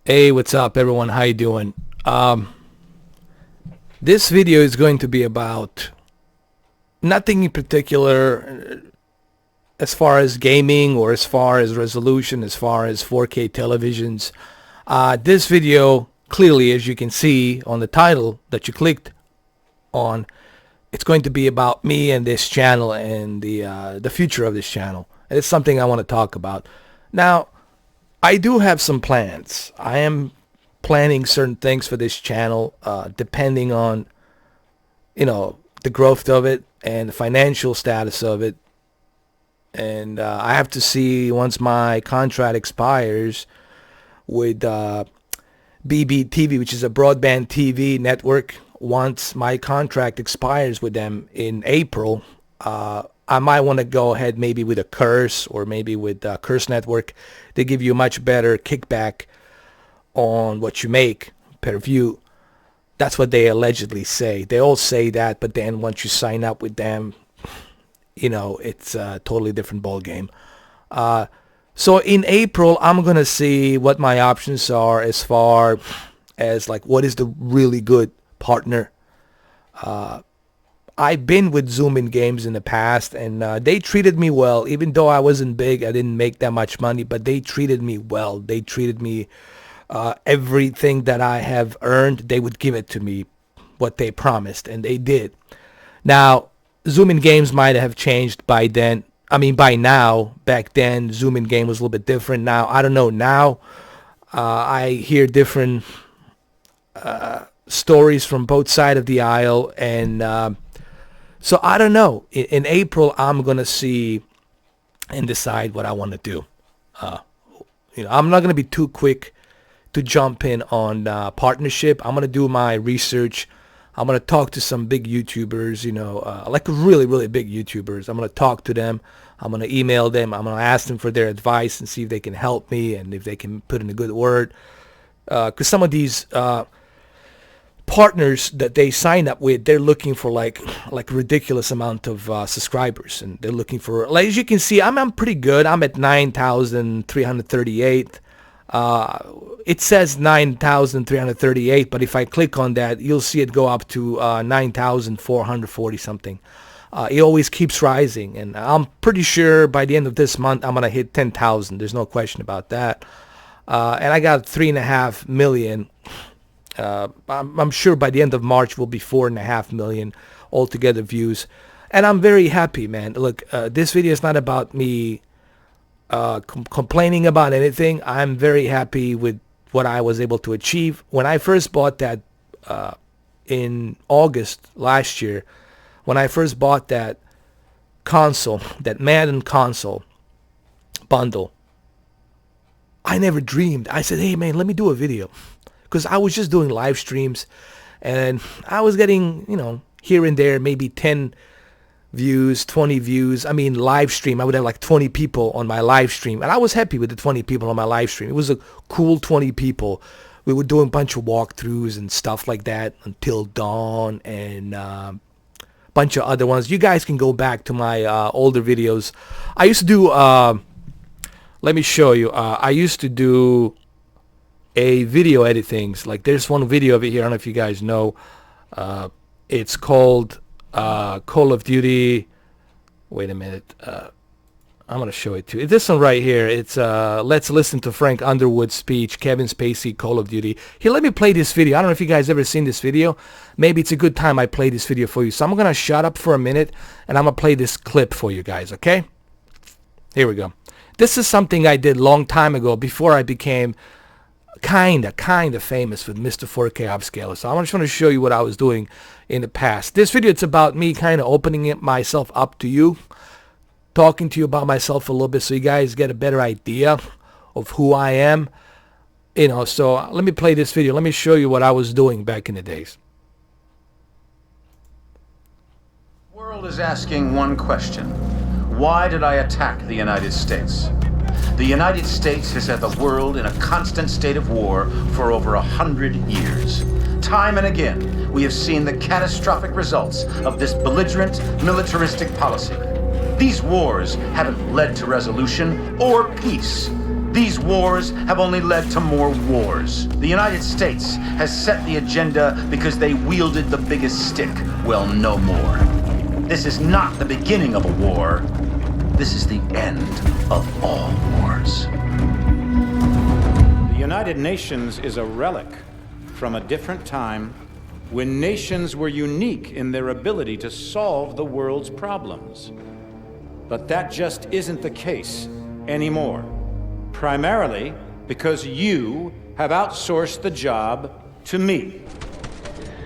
Hey, what's up, everyone? How you doing? This video is going to be about nothing in particular as far as gaming or as far as resolution, as far as 4K televisions. This video, clearly, as you can see on the title that you clicked on, it's going to be about me and this channel and the future of this channel. And it's something I want to talk about. Now, I do have some plans. I am planning certain things for this channel, depending on, the growth of it and the financial status of it. And I have to see once my contract expires with BBTV, which is a broadband TV network. Once my contract expires with them in April, I might want to go ahead maybe with a Curse or maybe with Curse Network. They give you much better kickback on what you make per view. That's what they allegedly say. They all say that, but then once you sign up with them, it's a totally different ball game. So in April, I'm going to see what my options are as far as like what is the really good partner. I've been with Zoom in Games in the past, and they treated me well. Even though I wasn't big, I didn't make that much money, but they treated me well. They treated me everything that I have earned. They would give it to me, what they promised, and they did. Now, Zoom in Games might have changed by then. I mean, by now. Back then, Zoom in Game was a little bit different. Now, I don't know. Now, I hear different stories from both sides of the aisle, and so I don't know. In April, I'm gonna see and decide what I want to do. I'm not gonna be too quick to jump in on partnership. I'm gonna do my research. I'm gonna talk to some big YouTubers, like really, really big YouTubers. I'm gonna talk to them. I'm gonna email them. I'm gonna ask them for their advice and see if they can help me and if they can put in a good word. Because some of these partners that they sign up with, they're looking for like ridiculous amount of subscribers, and they're looking for, like, as you can see, I'm pretty good. I'm at 9,338. It says 9,338, but if I click on that, you'll see it go up to 9,440 something. It always keeps rising, and I'm pretty sure by the end of this month I'm gonna hit 10,000. There's no question about that. And I got 3.5 million. I'm sure by the end of March will be 4.5 million altogether views, and I'm very happy, man. Look, this video is not about me complaining about anything. I'm very happy with what I was able to achieve. When I first bought that in August last year, when I first bought that console, that Madden console bundle, I never dreamed. I said, hey man, let me do a video. Because I was just doing live streams, and I was getting, here and there, maybe 10 views, 20 views. I mean, live stream, I would have like 20 people on my live stream, and I was happy with the 20 people on my live stream. It was a cool 20 people. We were doing a bunch of walkthroughs and stuff like that until dawn, and a bunch of other ones. You guys can go back to my older videos. I used to do, let me show you. I used to do a video editing. Like, there's one video of it here. I don't know if you guys know. It's called Call of Duty. Wait a minute. I'm gonna show it to you. This one right here. It's let's listen to Frank Underwood's speech. Kevin Spacey, Call of Duty. Here, let me play this video. I don't know if you guys ever seen this video. Maybe it's a good time I play this video for you. So I'm gonna shut up for a minute and I'm gonna play this clip for you guys. Okay? Here we go. This is something I did long time ago before I became kind of famous with Mr. 4K Upscaler. So I just want to show you what I was doing in the past. This video, it's about me kind of opening myself up to you, talking to you about myself a little bit so you guys get a better idea of who I am. So let me play this video. Let me show you what I was doing back in the days. The world is asking one question. Why did I attack the United States? The United States has had the world in a constant state of war for over 100 years. Time and again, we have seen the catastrophic results of this belligerent, militaristic policy. These wars haven't led to resolution or peace. These wars have only led to more wars. The United States has set the agenda because they wielded the biggest stick. Well, no more. This is not the beginning of a war. This is the end of all wars. The United Nations is a relic from a different time when nations were unique in their ability to solve the world's problems. But that just isn't the case anymore. Primarily because you have outsourced the job to me.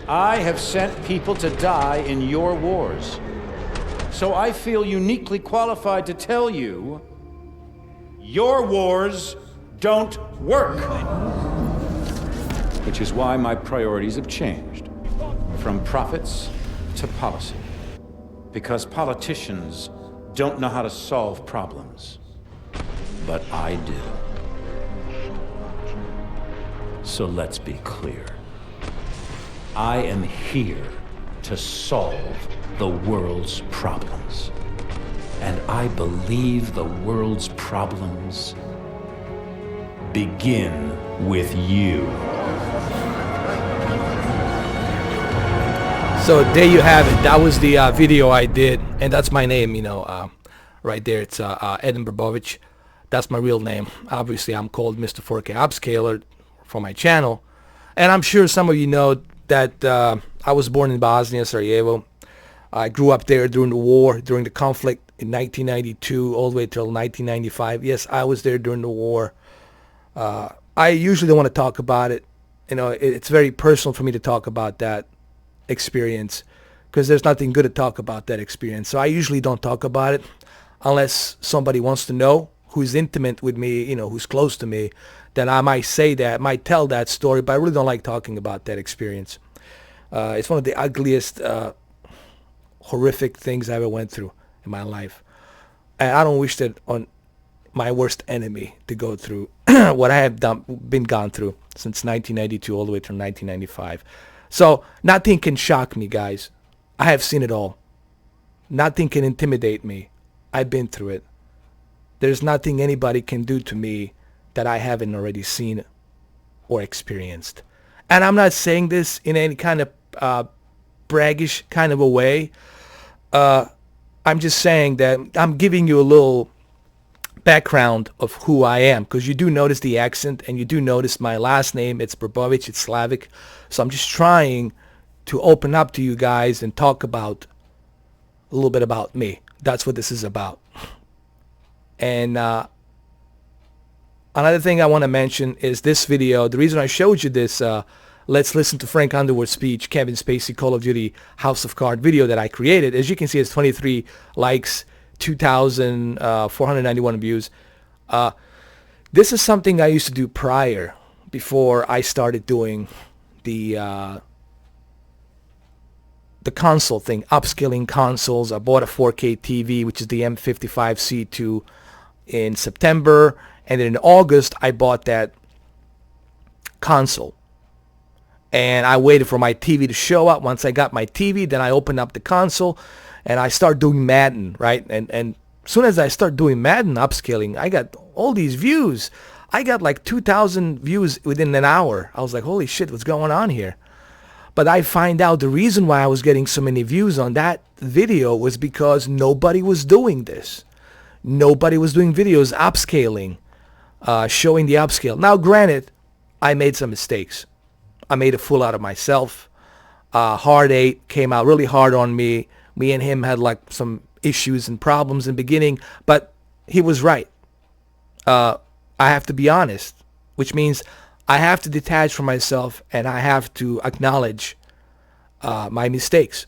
I have sent people to die in your wars. So I feel uniquely qualified to tell you, your wars don't work. Which is why my priorities have changed from profits to policy. Because politicians don't know how to solve problems. But I do. So let's be clear. I am here to solve the world's problems. And I believe the world's problems begin with you. So there you have it. That was the video I did, and that's my name, right there. It's Edin Brbovich. That's my real name. Obviously, I'm called Mr. 4K Upscaler for my channel. And I'm sure some of you know that I was born in Bosnia, Sarajevo. I grew up there during the war, during the conflict in 1992 all the way till 1995. Yes, I was there during the war. I usually don't want to talk about it. It's very personal for me to talk about that experience because there's nothing good to talk about that experience. So I usually don't talk about it unless somebody wants to know, who's intimate with me, who's close to me. Then I might say that, might tell that story, but I really don't like talking about that experience. It's one of the ugliest, horrific things I ever went through in my life. And I don't wish that on my worst enemy to go through what I have been gone through since 1992 all the way to 1995. So nothing can shock me, guys. I have seen it all. Nothing can intimidate me. I've been through it. There's nothing anybody can do to me that I haven't already seen or experienced. And I'm not saying this in any kind of braggish kind of a way. I'm just saying that I'm giving you a little background of who I am, because you do notice the accent and you do notice my last name. It's Brbovich, it's Slavic. So I'm just trying to open up to you guys and talk about a little bit about me. That's what this is about. And another thing I want to mention is this video. The reason I showed you this Let's Listen to Frank Underwood's speech, Kevin Spacey, Call of Duty, House of Cards video that I created. As you can see, it's 23 likes, 2,491 views. This is something I used to do prior, before I started doing the console thing, upscaling consoles. I bought a 4K TV, which is the M55C2 in September, and then in August I bought that console. And I waited for my TV to show up. Once I got my TV, then I opened up the console and I start doing Madden, right? And as soon as I start doing Madden upscaling, I got all these views. I got like 2,000 views within an hour. I was like, holy shit, what's going on here? But I find out the reason why I was getting so many views on that video was because nobody was doing this. Nobody was doing videos upscaling, showing the upscale. Now, granted, I made some mistakes. I made a fool out of myself. Hard 8 came out really hard on me. Me and him had like some issues and problems in the beginning, but he was right. I have to be honest, which means I have to detach from myself and I have to acknowledge my mistakes.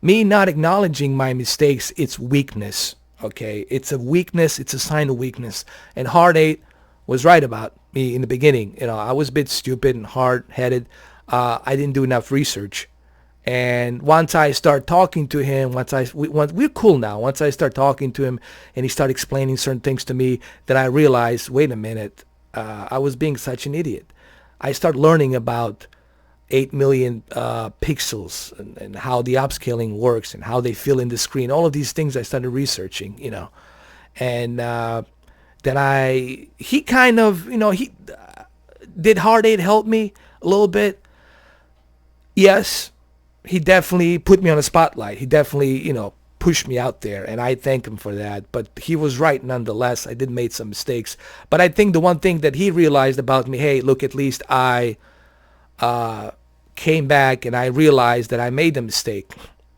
Me not acknowledging my mistakes, it's weakness, okay? It's a weakness, it's a sign of weakness. And Hard 8 was right about me in the beginning. I was a bit stupid and hard-headed. I didn't do enough research. And once I start talking to him, we're cool now. Once I start talking to him and he started explaining certain things to me, then I realized, wait a minute, I was being such an idiot. I start learning about, 8 million pixels, and how the upscaling works and how they fill in the screen. All of these things I started researching, and then he kind of, he did Hard 8 help me a little bit? Yes, he definitely put me on a spotlight. He definitely, pushed me out there, and I thank him for that. But he was right nonetheless. I did make some mistakes. But I think the one thing that he realized about me, hey, look, at least I came back and I realized that I made a mistake,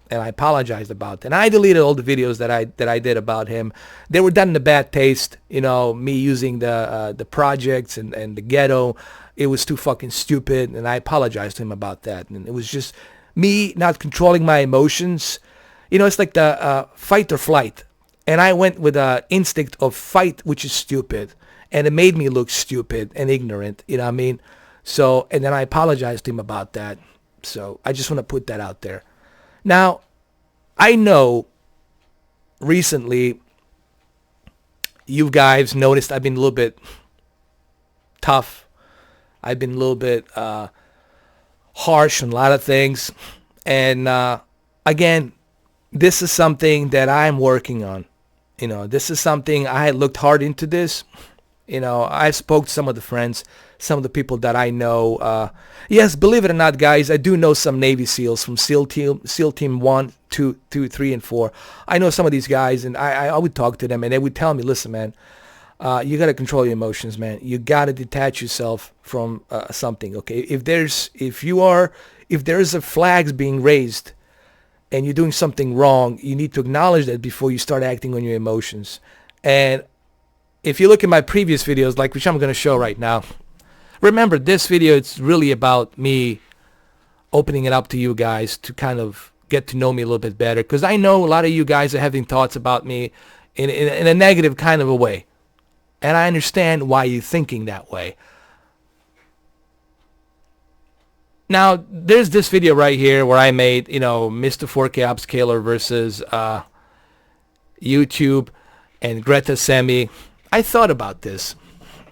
and I apologized about it. And I deleted all the videos that I did about him. They were done in a bad taste, me using the projects and the ghetto. It was too fucking stupid, and I apologized to him about that. And it was just me not controlling my emotions. It's like the fight or flight. And I went with the instinct of fight, which is stupid. And it made me look stupid and ignorant. You know what I mean? So, and then I apologized to him about that. So I just want to put that out there. Now, I know recently you guys noticed I've been a little bit tough. I've been a little bit harsh on a lot of things. And again, this is something that I'm working on. This is something I looked hard into this. I spoke to some of the friends, some of the people that I know. Yes, believe it or not, guys, I do know some Navy SEALs from SEAL Team 1, 2, 3, and 4. I know some of these guys, and I would talk to them, and they would tell me, listen, man, you got to control your emotions, man. You got to detach yourself from something, okay? If there's a flags being raised and you're doing something wrong, you need to acknowledge that before you start acting on your emotions. And if you look at my previous videos, like which I'm going to show right now, remember this video, it's really about me opening it up to you guys to kind of get to know me a little bit better. Because I know a lot of you guys are having thoughts about me in a negative kind of a way. And I understand why you're thinking that way. Now, there's this video right here where I made, Mr. 4K Upscaler versus YouTube and Greta Semi. I thought about this.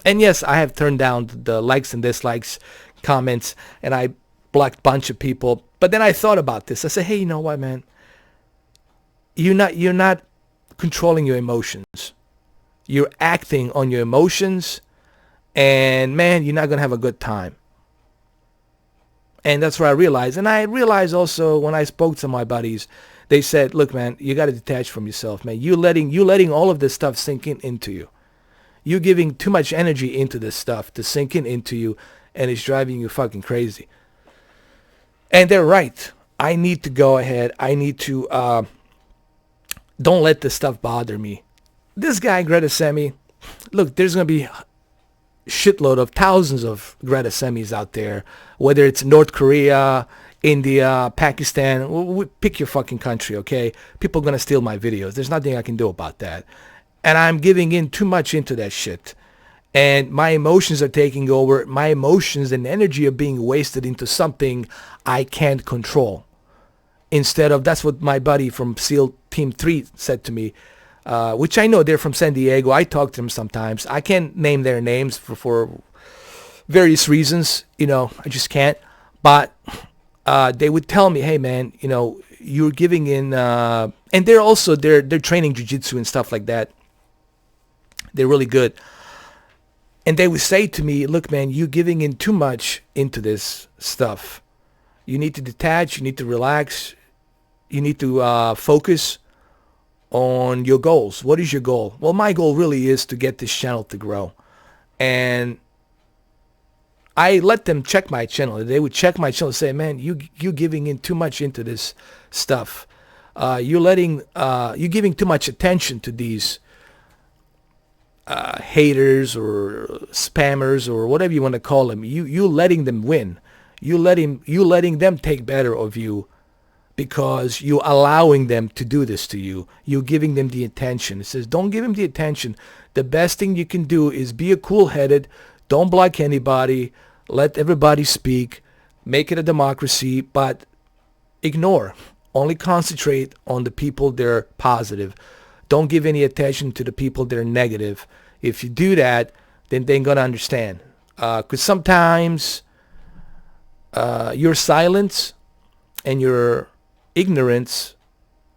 And yes, I have turned down the likes and dislikes comments, and I blocked a bunch of people. But then I thought about this. I said, hey, you know what, man? You're not controlling your emotions. You're acting on your emotions, and man, you're not going to have a good time. And that's what I realized. And I realized also when I spoke to my buddies, they said, look, man, you got to detach from yourself, man. You letting all of this stuff sink into you. You're giving too much energy into this stuff to sink into you, and it's driving you fucking crazy. And they're right. I need to go ahead. I need to don't let this stuff bother me. This guy, Greta Semi, look, there's going to be shitload of thousands of Greta Semis out there, whether it's North Korea, India, Pakistan, pick your fucking country, okay? People are going to steal my videos. There's nothing I can do about that. And I'm giving in too much into that shit. And my emotions are taking over. My emotions and energy are being wasted into something I can't control. Instead of, that's what my buddy from SEAL Team 3 said to me, which I know they're from San Diego. I talk to them sometimes. I can't name their names for various reasons. I just can't. But they would tell me, hey, man, you're giving in. And they're training jiu-jitsu and stuff like that. They're really good. And they would say to me, look, man, you're giving in too much into this stuff. You need to detach. You need to relax. You need to focus on your goals. What is your goal? Well, my goal really is to get this channel to grow. And I let them check my channel. They would check my channel and say, man, you're giving in too much into this stuff. You're giving too much attention to these haters or spammers or whatever you want to call them. You letting them win. You letting them take better of you because you're allowing them to do this to you. You're giving them the attention. It says, don't give them the attention. The best thing you can do is be a cool-headed. Don't block anybody. Let everybody speak. Make it a democracy, but ignore. Only concentrate on the people that are positive. Don't give any attention to the people that are negative. If you do that, then they're going to understand. Because sometimes your silence and your ignorance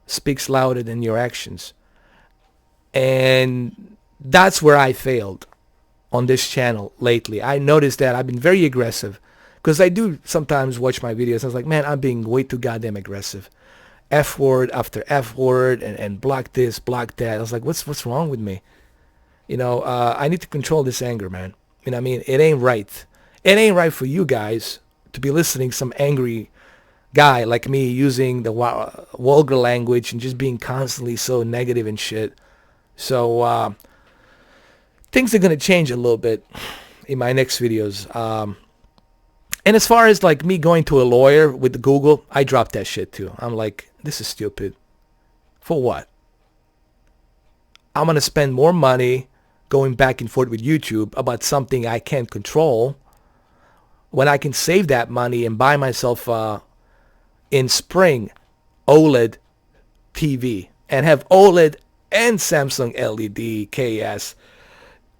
speaks louder than your actions. And that's where I failed on this channel lately. I noticed that I've been very aggressive, because I do sometimes watch my videos. I was like, man, I'm being way too goddamn aggressive. F word after F word, and block this, block that. I was like, what's wrong with me? I need to control this anger, man. You know what I mean? It ain't right. It ain't right for you guys to be listening to some angry guy like me using the vulgar language and just being constantly so negative and shit. So things are going to change a little bit in my next videos. And as far as like me going to a lawyer with Google, I dropped that shit too. I'm like, this is stupid. For what? I'm going to spend more money going back and forth with YouTube about something I can't control when I can save that money and buy myself in spring OLED TV and have OLED and Samsung LED KS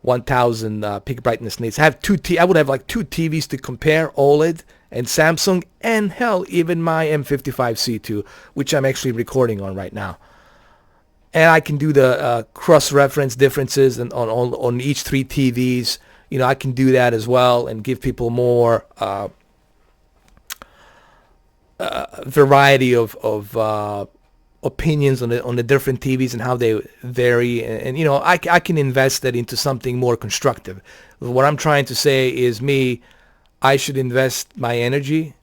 1000 peak brightness needs. I would have like two TVs to compare, OLED and Samsung, and hell, even my M55C2, which I'm actually recording on right now. And I can do the cross-reference differences on each three TVs. I can do that as well and give people more variety of opinions on the different TVs and how they vary. And I can invest that into something more constructive. What I'm trying to say is I should invest my energy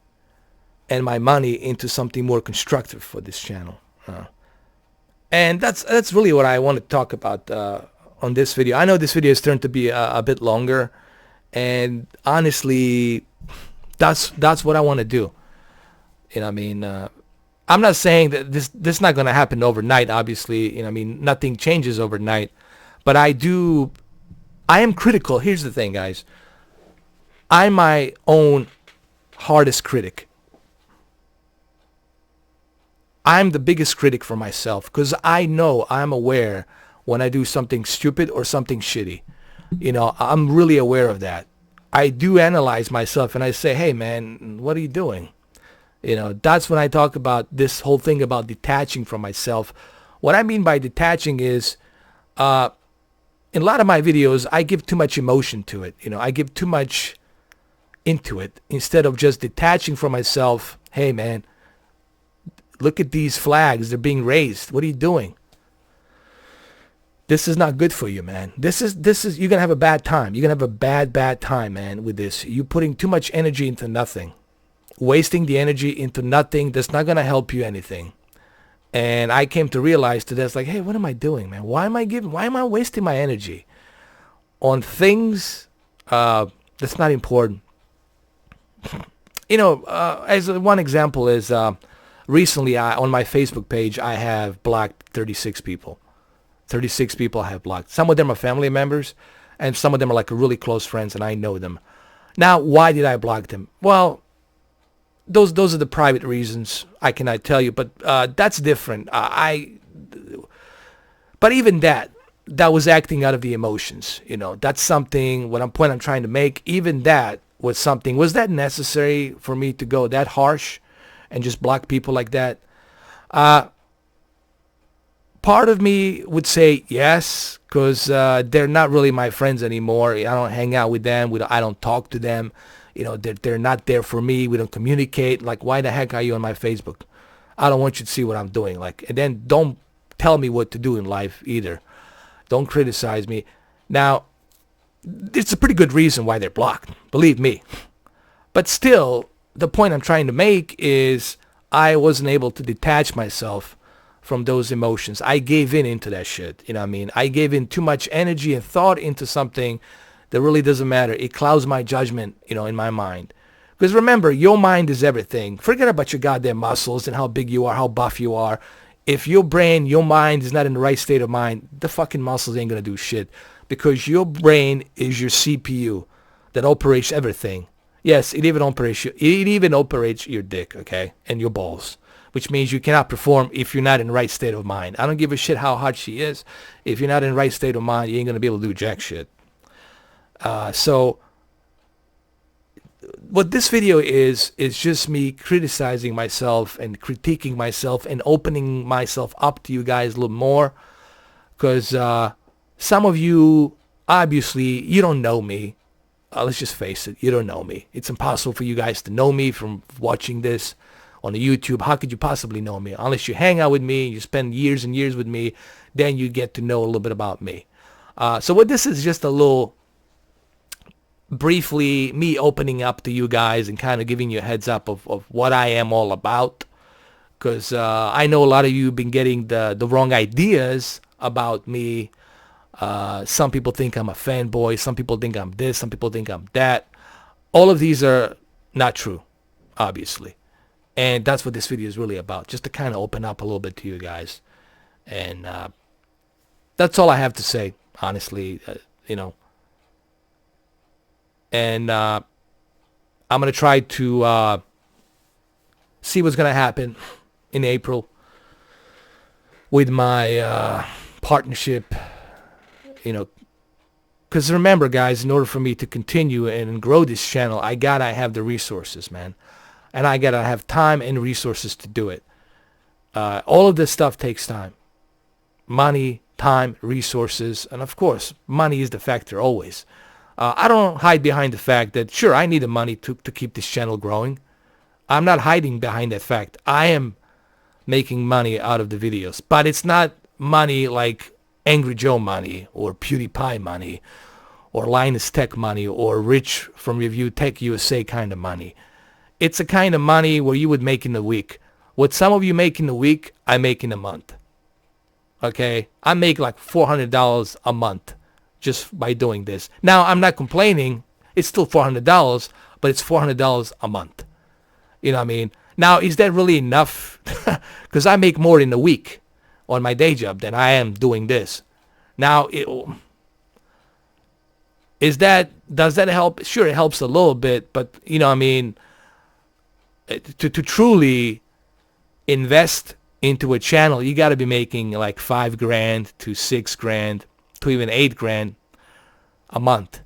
and my money into something more constructive for this channel. And that's really what I want to talk about on this video. I know this video has turned to be a bit longer, and honestly, that's what I want to do. I'm not saying that this is not going to happen overnight, obviously. Nothing changes overnight. But I am critical. Here's the thing, guys. I'm my own hardest critic. I'm the biggest critic for myself, because I'm aware when I do something stupid or something shitty. I'm really aware of that. I do analyze myself and I say, hey, man, what are you doing? That's when I talk about this whole thing about detaching from myself. What I mean by detaching is, in a lot of my videos, I give too much emotion to it. I give too much into it instead of just detaching from myself. Hey, man, look at these flags. They're being raised. What are you doing? This is not good for you, man. This is you're going to have a bad time. You're going to have a bad time, man, with this. You're putting too much energy into nothing. Wasting the energy into nothing, that's not going to help you anything. And I came to realize today, it's like, hey, what am I doing, man? Why am I wasting my energy on things that's not important? As one example is, recently on my Facebook page, I have blocked 36 people. 36 people I have blocked. Some of them are family members, and some of them are like really close friends, and I know them. Now, why did I block them? Well, those are the private reasons. I cannot tell you, but that's different. But even that was acting out of the emotions. That's something. Point I'm trying to make. Even that was something. Was that necessary for me to go that harsh and just block people like that? Part of me would say yes, because they're not really my friends anymore. I don't hang out with them. I don't talk to them. They're not there for me. We don't communicate. Like, why the heck are you on my Facebook? I don't want you to see what I'm doing. And then don't tell me what to do in life either. Don't criticize me. Now, it's a pretty good reason why they're blocked. Believe me. But still, the point I'm trying to make is I wasn't able to detach myself from those emotions. I gave into that shit. I gave in too much energy and thought into something that really doesn't matter. It clouds my judgment, in my mind. Because remember, your mind is everything. Forget about your goddamn muscles and how big you are, how buff you are. If your mind is not in the right state of mind, the fucking muscles ain't going to do shit. Because your brain is your CPU that operates everything. Yes, it even operates your dick, okay, and your balls. Which means you cannot perform if you're not in the right state of mind. I don't give a shit how hot she is. If you're not in the right state of mind, you ain't going to be able to do jack shit. So what this video is just me criticizing myself and critiquing myself and opening myself up to you guys a little more, because some of you, obviously, you don't know me. Let's just face it, you don't know me. It's impossible for you guys to know me from watching this on the YouTube. How could you possibly know me? Unless you hang out with me, you spend years and years with me, then you get to know a little bit about me. So what this is just a little, briefly, me opening up to you guys and kind of giving you a heads up of what I am all about. Because I know a lot of you have been getting the wrong ideas about me. Some people think I'm a fanboy. Some people think I'm this. Some people think I'm that. All of these are not true, obviously. And that's what this video is really about. Just to kind of open up a little bit to you guys. And that's all I have to say, honestly, you know. And I'm going to try to see what's going to happen in April with my partnership, you know. Because remember, guys, in order for me to continue and grow this channel, I got to have the resources, man. And I got to have time and resources to do it. All of this stuff takes time. Money, time, resources, and of course, money is the factor always. I don't hide behind the fact that, sure, I need the money to keep this channel growing. I'm not hiding behind that fact. I am making money out of the videos. But it's not money like Angry Joe money or PewDiePie money or Linus Tech money or Rich from Review Tech USA kind of money. It's a kind of money where you would make in a week. What some of you make in a week, I make in a month. Okay? I make like $400 a month just by doing this. Now, I'm not complaining. It's still $400, but it's $400 a month. You know what I mean? Now, is that really enough? Because I make more in a week on my day job than I am doing this. Now, does that help? Sure, it helps a little bit, but, you know what I mean, to truly invest into a channel, you got to be making like $5,000 to $6,000 to even $8,000 a month.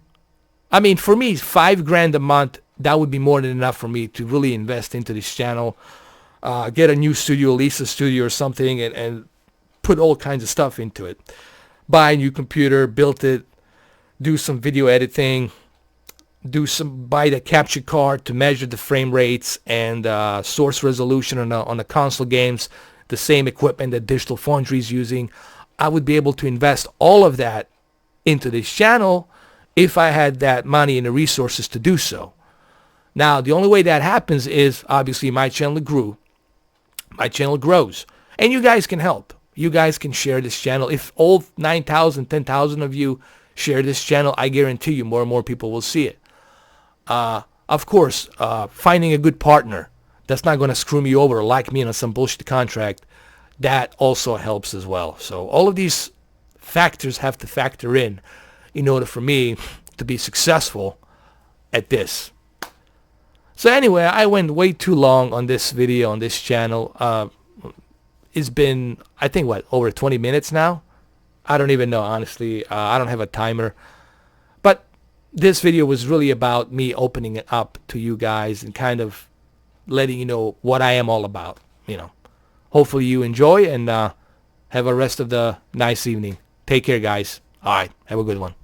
I mean, for me, $5,000 a month, that would be more than enough for me to really invest into this channel, get a new studio, lease a studio or something, and put all kinds of stuff into it. Buy a new computer, build it, do some video editing, buy the capture card to measure the frame rates and source resolution on the console games, the same equipment that Digital Foundry is using. I would be able to invest all of that into this channel if I had that money and the resources to do so. Now, the only way that happens is, obviously, my channel grew. My channel grows. And you guys can help. You guys can share this channel. If all 9,000, 10,000 of you share this channel, I guarantee you more and more people will see it. Of course, finding a good partner that's not going to screw me over or like me on some bullshit contract, that also helps as well. So all of these factors have to factor in order for me to be successful at this. So anyway, I went way too long on this video, on this channel. It's been, I think, over 20 minutes now? I don't even know, honestly. I don't have a timer. But this video was really about me opening it up to you guys and kind of letting you know what I am all about. Hopefully you enjoy and have a rest of the nice evening. Take care, guys. All right. Have a good one.